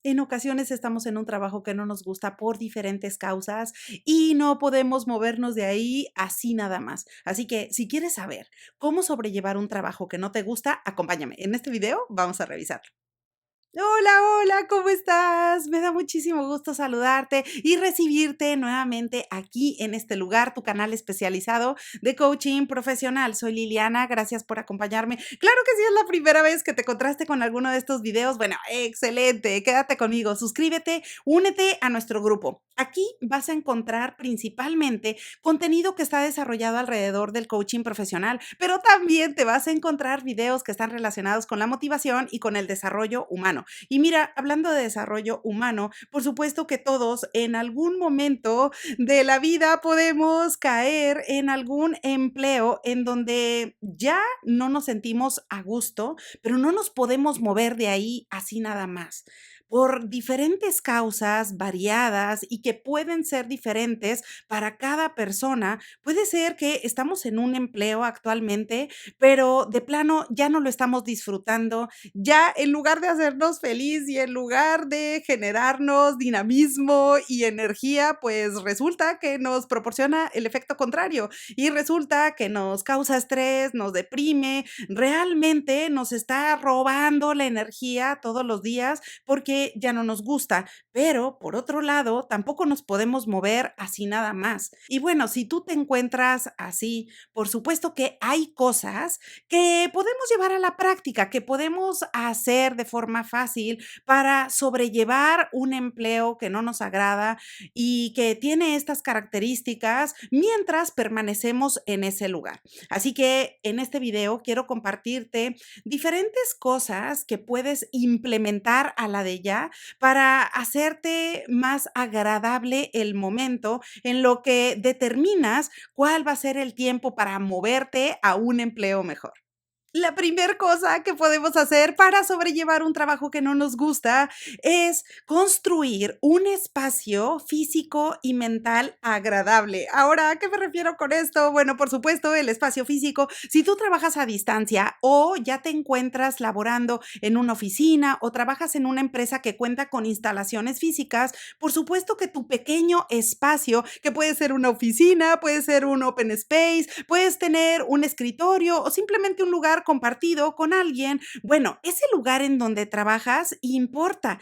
En ocasiones estamos en un trabajo que no nos gusta por diferentes causas y no podemos movernos de ahí así nada más. Así que si quieres saber cómo sobrellevar un trabajo que no te gusta, acompáñame. En este video vamos a revisarlo. Hola, hola, ¿cómo estás? Me da muchísimo gusto saludarte y recibirte nuevamente aquí en este lugar, tu canal especializado de coaching profesional. Soy Liliana, gracias por acompañarme. Claro que sí es la primera vez que te contraste con alguno de estos videos. Bueno, excelente, quédate conmigo, suscríbete, únete a nuestro grupo. Aquí vas a encontrar principalmente contenido que está desarrollado alrededor del coaching profesional, pero también te vas a encontrar videos que están relacionados con la motivación y con el desarrollo humano. Y mira, hablando de desarrollo humano, por supuesto que todos en algún momento de la vida podemos caer en algún empleo en donde ya no nos sentimos a gusto, pero no nos podemos mover de ahí así nada más. Por diferentes causas variadas y que pueden ser diferentes para cada persona, puede ser que estamos en un empleo actualmente, pero de plano ya no lo estamos disfrutando, ya en lugar de hacernos feliz y en lugar de generarnos dinamismo y energía, pues resulta que nos proporciona el efecto contrario y resulta que nos causa estrés, nos deprime, realmente nos está robando la energía todos los días porque ya no nos gusta. Pero por otro lado, tampoco nos podemos mover así nada más. Y bueno, si tú te encuentras así, por supuesto que hay cosas que podemos llevar a la práctica, que podemos hacer de forma fácil para sobrellevar un empleo que no nos agrada y que tiene estas características mientras permanecemos en ese lugar. Así que en este video quiero compartirte diferentes cosas que puedes implementar a la de ya para hacerte más agradable el momento en lo que determinas cuál va a ser el tiempo para moverte a un empleo mejor. La primer cosa que podemos hacer para sobrellevar un trabajo que no nos gusta es construir un espacio físico y mental agradable. Ahora, ¿a qué me refiero con esto? Bueno, por supuesto, el espacio físico. Si tú trabajas a distancia o ya te encuentras laborando en una oficina o trabajas en una empresa que cuenta con instalaciones físicas, por supuesto que tu pequeño espacio, que puede ser una oficina, puede ser un open space, puedes tener un escritorio o simplemente un lugar compartido con alguien. Bueno, ese lugar en donde trabajas importa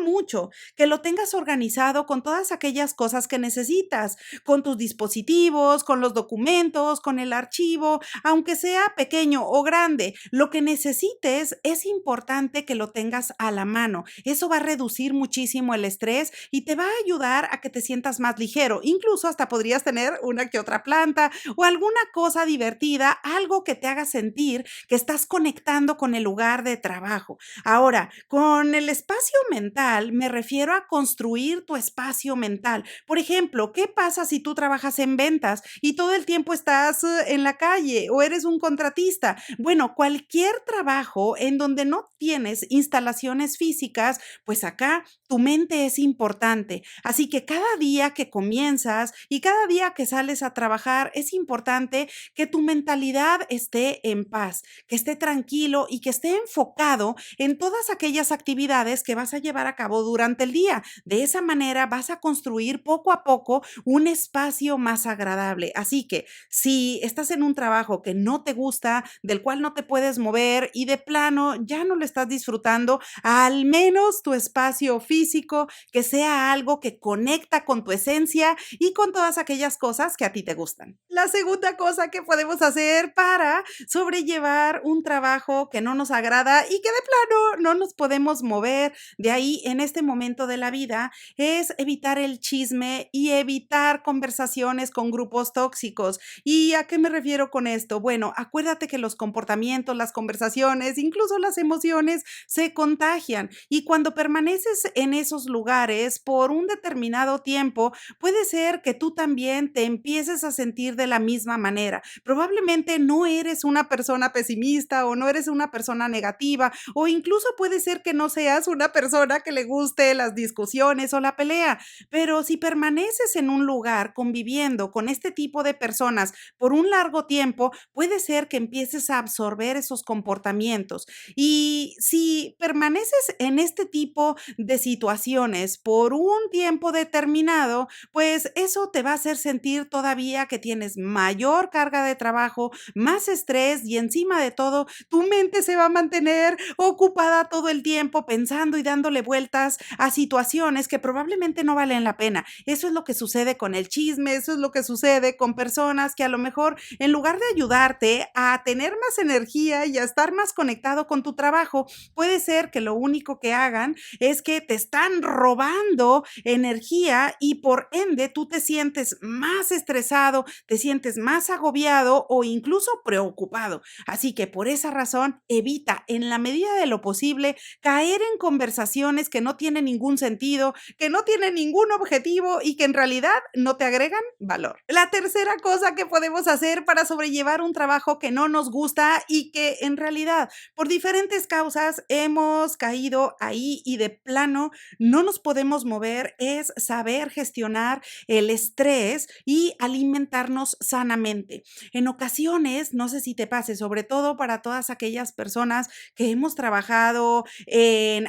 mucho que lo tengas organizado con todas aquellas cosas que necesitas, con tus dispositivos, con los documentos, con el archivo, aunque sea pequeño o grande, lo que necesites es importante que lo tengas a la mano. Eso va a reducir muchísimo el estrés y te va a ayudar a que te sientas más ligero. Incluso hasta podrías tener una que otra planta o alguna cosa divertida, algo que te haga sentir que estás conectando con el lugar de trabajo. Ahora, con el espacio mental me refiero a construir tu espacio mental. Por ejemplo, ¿qué pasa si tú trabajas en ventas y todo el tiempo estás en la calle o eres un contratista? Bueno, cualquier trabajo en donde no tienes instalaciones físicas, pues acá tu mente es importante. Así que cada día que comienzas y cada día que sales a trabajar es importante que tu mentalidad esté en paz, que esté tranquilo y que esté enfocado en todas aquellas actividades que vas a llevar a cabo durante el día. De esa manera vas a construir poco a poco un espacio más agradable. Así que si estás en un trabajo que no te gusta, del cual no te puedes mover y de plano ya no lo estás disfrutando, al menos tu espacio físico, que sea algo que conecta con tu esencia y con todas aquellas cosas que a ti te gustan. La segunda cosa que podemos hacer para sobrellevar un trabajo que no nos agrada y que de plano no nos podemos mover de ahí en este momento de la vida es evitar el chisme y evitar conversaciones con grupos tóxicos. ¿Y a qué me refiero con esto? Bueno, acuérdate que los comportamientos, las conversaciones, incluso las emociones se contagian y cuando permaneces en esos lugares por un determinado tiempo, puede ser que tú también te empieces a sentir de la misma manera. Probablemente no eres una persona persona pesimista o no eres una persona negativa o incluso puede ser que no seas una persona que le guste las discusiones o la pelea. Pero si permaneces en un lugar conviviendo con este tipo de personas por un largo tiempo, puede ser que empieces a absorber esos comportamientos. Y si permaneces en este tipo de situaciones por un tiempo determinado, pues eso te va a hacer sentir todavía que tienes mayor carga de trabajo, más estrés y encima de todo, tu mente se va a mantener ocupada todo el tiempo pensando y dándole vueltas a situaciones que probablemente no valen la pena. Eso es lo que sucede con el chisme, eso es lo que sucede con personas que a lo mejor en lugar de ayudarte a tener más energía y a estar más conectado con tu trabajo, puede ser que lo único que hagan es que te están robando energía y por ende tú te sientes más estresado, te sientes más agobiado o incluso preocupado. Así que por esa razón, evita en la medida de lo posible caer en conversaciones que no tienen ningún sentido, que no tienen ningún objetivo y que en realidad no te agregan valor. La tercera cosa que podemos hacer para sobrellevar un trabajo que no nos gusta y que en realidad por diferentes causas hemos caído ahí y de plano no nos podemos mover es saber gestionar el estrés y alimentarnos sanamente. En ocasiones, no sé si te pase, sobre todo para todas aquellas personas que hemos trabajado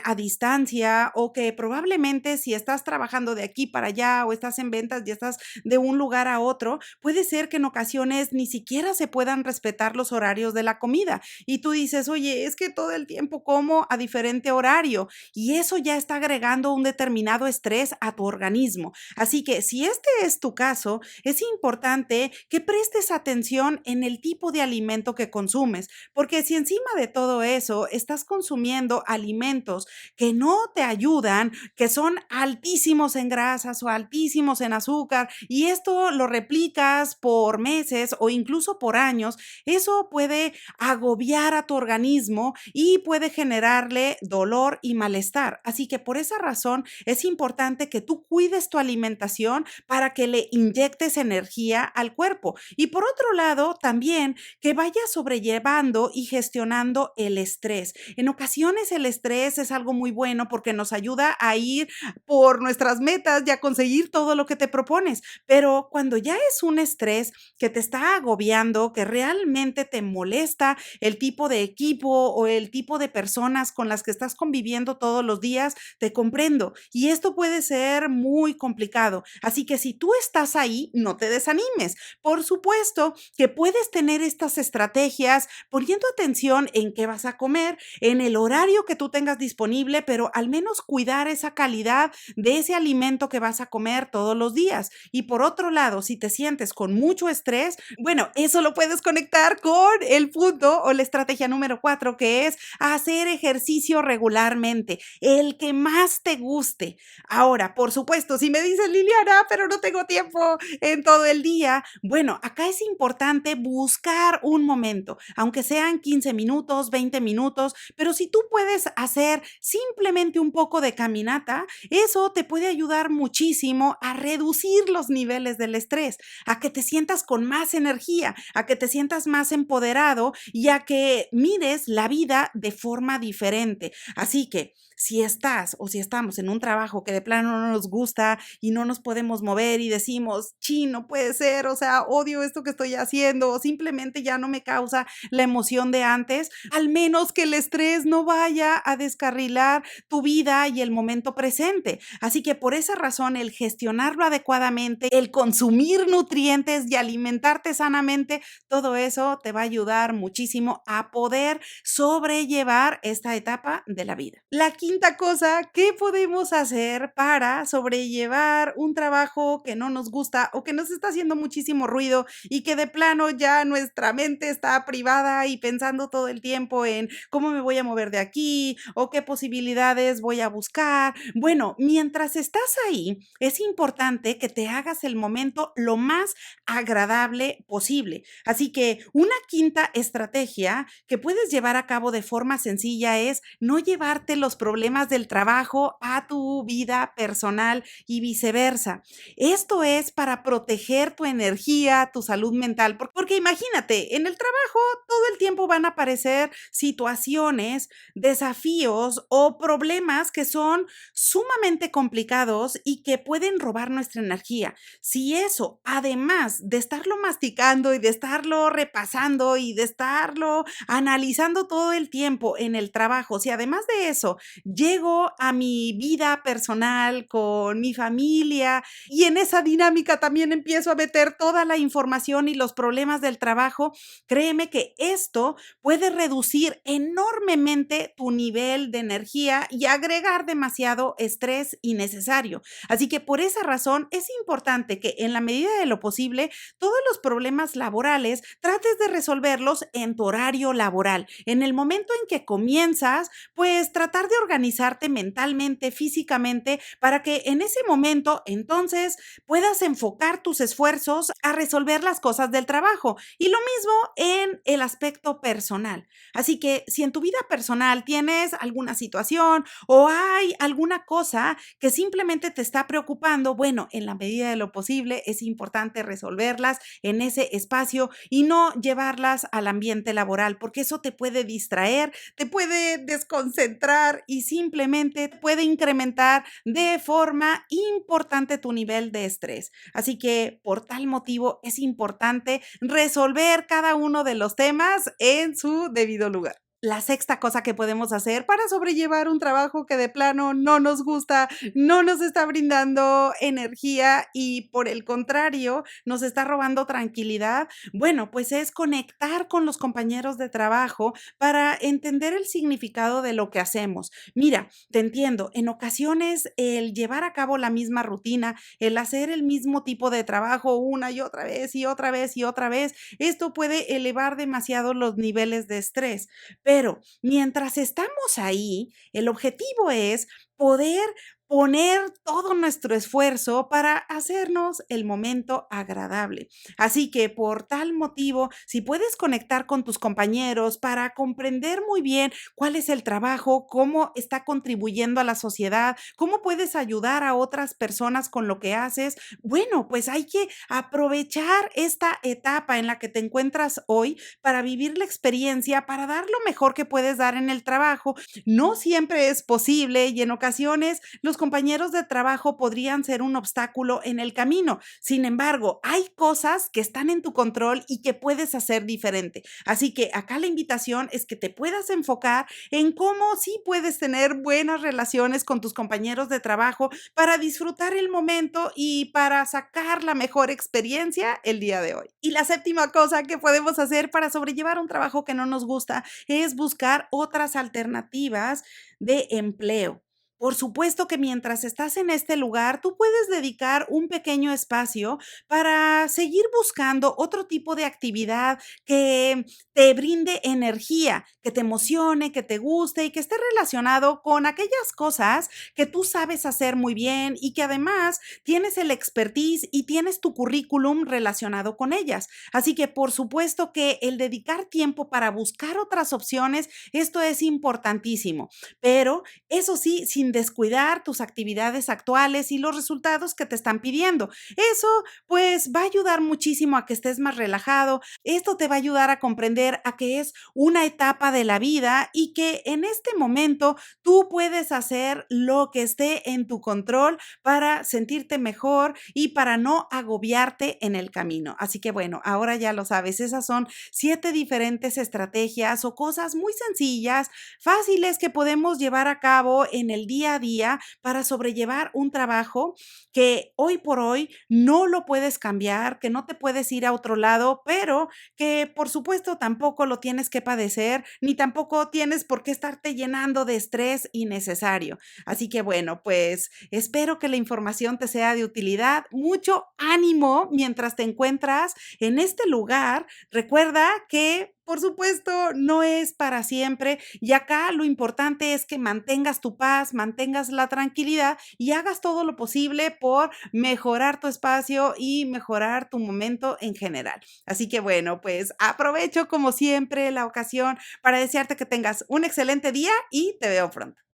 a distancia o que probablemente si estás trabajando de aquí para allá o estás en ventas y estás de un lugar a otro, puede ser que en ocasiones ni siquiera se puedan respetar los horarios de la comida. Y tú dices, oye, es que todo el tiempo como a diferente horario y eso ya está agregando un determinado estrés a tu organismo. Así que si este es tu caso, es importante que prestes atención en el tipo de alimento que consumes, porque si encima de todo eso estás consumiendo alimentos que no te ayudan, que son altísimos en grasas o altísimos en azúcar, y esto lo replicas por meses o incluso por años, eso puede agobiar a tu organismo y puede generarle dolor y malestar. Así que por esa razón es importante que tú cuides tu alimentación para que le inyectes energía al cuerpo. Y por otro lado, también que vayas sobrellevando y gestionando el estrés. En ocasiones el estrés es algo muy bueno porque nos ayuda a ir por nuestras metas y a conseguir todo lo que te propones. Pero cuando ya es un estrés que te está agobiando, que realmente te molesta el tipo de equipo o el tipo de personas con las que estás conviviendo todos los días, te comprendo. Y esto puede ser muy complicado. Así que si tú estás ahí, no te desanimes. Por supuesto que puedes tener estas estrategias poniendo atención en qué vas a comer, en el horario que tú tengas disponible, pero al menos cuidar esa calidad de ese alimento que vas a comer todos los días. Y por otro lado, si te sientes con mucho estrés, bueno, eso lo puedes conectar con el punto o la estrategia número 4, que es hacer ejercicio regularmente, el que más te guste. Ahora, por supuesto, si me dices, Liliana, pero no tengo tiempo en todo el día, bueno, acá es importante buscar un momento, aunque sean 15 minutos, 20 minutos, pero si tú puedes hacer simplemente un poco de caminata, eso te puede ayudar muchísimo a reducir los niveles del estrés, a que te sientas con más energía, a que te sientas más empoderado y a que mires la vida de forma diferente. Así que si estás o si estamos en un trabajo que de plano no nos gusta y no nos podemos mover y decimos, chin, no puede ser, o sea, odio esto que estoy haciendo o simplemente ya no me causa la emoción de antes, al menos que el estrés no vaya a descarrilar tu vida y el momento presente. Así que por esa razón, el gestionarlo adecuadamente, el consumir nutrientes y alimentarte sanamente, todo eso te va a ayudar muchísimo a poder sobrellevar esta etapa de la vida. La quinta cosa, ¿qué podemos hacer para sobrellevar un trabajo que no nos gusta o que nos está haciendo muchísimo ruido y que de plano ya nuestra mente está privada y pensando todo el tiempo en cómo me voy a mover de aquí o qué posibilidades voy a buscar? Bueno, mientras estás ahí, es importante que te hagas el momento lo más agradable posible. Así que una quinta estrategia que puedes llevar a cabo de forma sencilla es no llevarte los problemas problemas del trabajo a tu vida personal y viceversa. Esto es para proteger tu energía, tu salud mental, porque imagínate, en el trabajo todo el tiempo van a aparecer situaciones, desafíos o problemas que son sumamente complicados y que pueden robar nuestra energía. Si eso, además de estarlo masticando y de estarlo repasando y de estarlo analizando todo el tiempo en el trabajo, si además de eso llego a mi vida personal con mi familia y en esa dinámica también empiezo a meter toda la información y los problemas del trabajo, créeme que esto puede reducir enormemente tu nivel de energía y agregar demasiado estrés innecesario. Así que por esa razón es importante que en la medida de lo posible todos los problemas laborales trates de resolverlos en tu horario laboral. En el momento en que comienzas, pues tratar de organizarte mentalmente, físicamente, para que en ese momento entonces puedas enfocar tus esfuerzos a resolver las cosas del trabajo. Y lo mismo en el aspecto personal. Así que si en tu vida personal tienes alguna situación o hay alguna cosa que simplemente te está preocupando, bueno, en la medida de lo posible es importante resolverlas en ese espacio y no llevarlas al ambiente laboral, porque eso te puede distraer, te puede desconcentrar y simplemente puede incrementar de forma importante tu nivel de estrés. Así que por tal motivo es importante resolver cada uno de los temas en su debido lugar. La sexta cosa que podemos hacer para sobrellevar un trabajo que de plano no nos gusta, no nos está brindando energía y por el contrario nos está robando tranquilidad, bueno, pues es conectar con los compañeros de trabajo para entender el significado de lo que hacemos. Mira, te entiendo, en ocasiones el llevar a cabo la misma rutina, el hacer el mismo tipo de trabajo una y otra vez y otra vez y otra vez, esto puede elevar demasiado los niveles de estrés. Pero mientras estamos ahí, el objetivo es poder poner todo nuestro esfuerzo para hacernos el momento agradable. Así que por tal motivo, si puedes conectar con tus compañeros para comprender muy bien cuál es el trabajo, cómo está contribuyendo a la sociedad, cómo puedes ayudar a otras personas con lo que haces, bueno, pues hay que aprovechar esta etapa en la que te encuentras hoy para vivir la experiencia, para dar lo mejor que puedes dar en el trabajo. No siempre es posible y en ocasiones los compañeros de trabajo podrían ser un obstáculo en el camino. Sin embargo, hay cosas que están en tu control y que puedes hacer diferente. Así que acá la invitación es que te puedas enfocar en cómo sí puedes tener buenas relaciones con tus compañeros de trabajo para disfrutar el momento y para sacar la mejor experiencia el día de hoy. Y la séptima cosa que podemos hacer para sobrellevar un trabajo que no nos gusta es buscar otras alternativas de empleo. Por supuesto que mientras estás en este lugar, tú puedes dedicar un pequeño espacio para seguir buscando otro tipo de actividad que te brinde energía, que te emocione, que te guste y que esté relacionado con aquellas cosas que tú sabes hacer muy bien y que además tienes el expertise y tienes tu currículum relacionado con ellas. Así que por supuesto que el dedicar tiempo para buscar otras opciones, esto es importantísimo, pero eso sí, sin descuidar tus actividades actuales y los resultados que te están pidiendo. Eso pues va a ayudar muchísimo a que estés más relajado. Esto te va a ayudar a comprender a que es una etapa de la vida y que en este momento tú puedes hacer lo que esté en tu control para sentirte mejor y para no agobiarte en el camino. Así que bueno, ahora ya lo sabes, esas son 7 diferentes estrategias o cosas muy sencillas, fáciles que podemos llevar a cabo en el día a día para sobrellevar un trabajo que hoy por hoy no lo puedes cambiar, que no te puedes ir a otro lado, pero que por supuesto tampoco lo tienes que padecer, ni tampoco tienes por qué estarte llenando de estrés innecesario. Así que bueno, pues espero que la información te sea de utilidad. Mucho ánimo mientras te encuentras en este lugar. Recuerda que por supuesto, no es para siempre y acá lo importante es que mantengas tu paz, mantengas la tranquilidad y hagas todo lo posible por mejorar tu espacio y mejorar tu momento en general. Así que bueno, pues aprovecho como siempre la ocasión para desearte que tengas un excelente día y te veo pronto.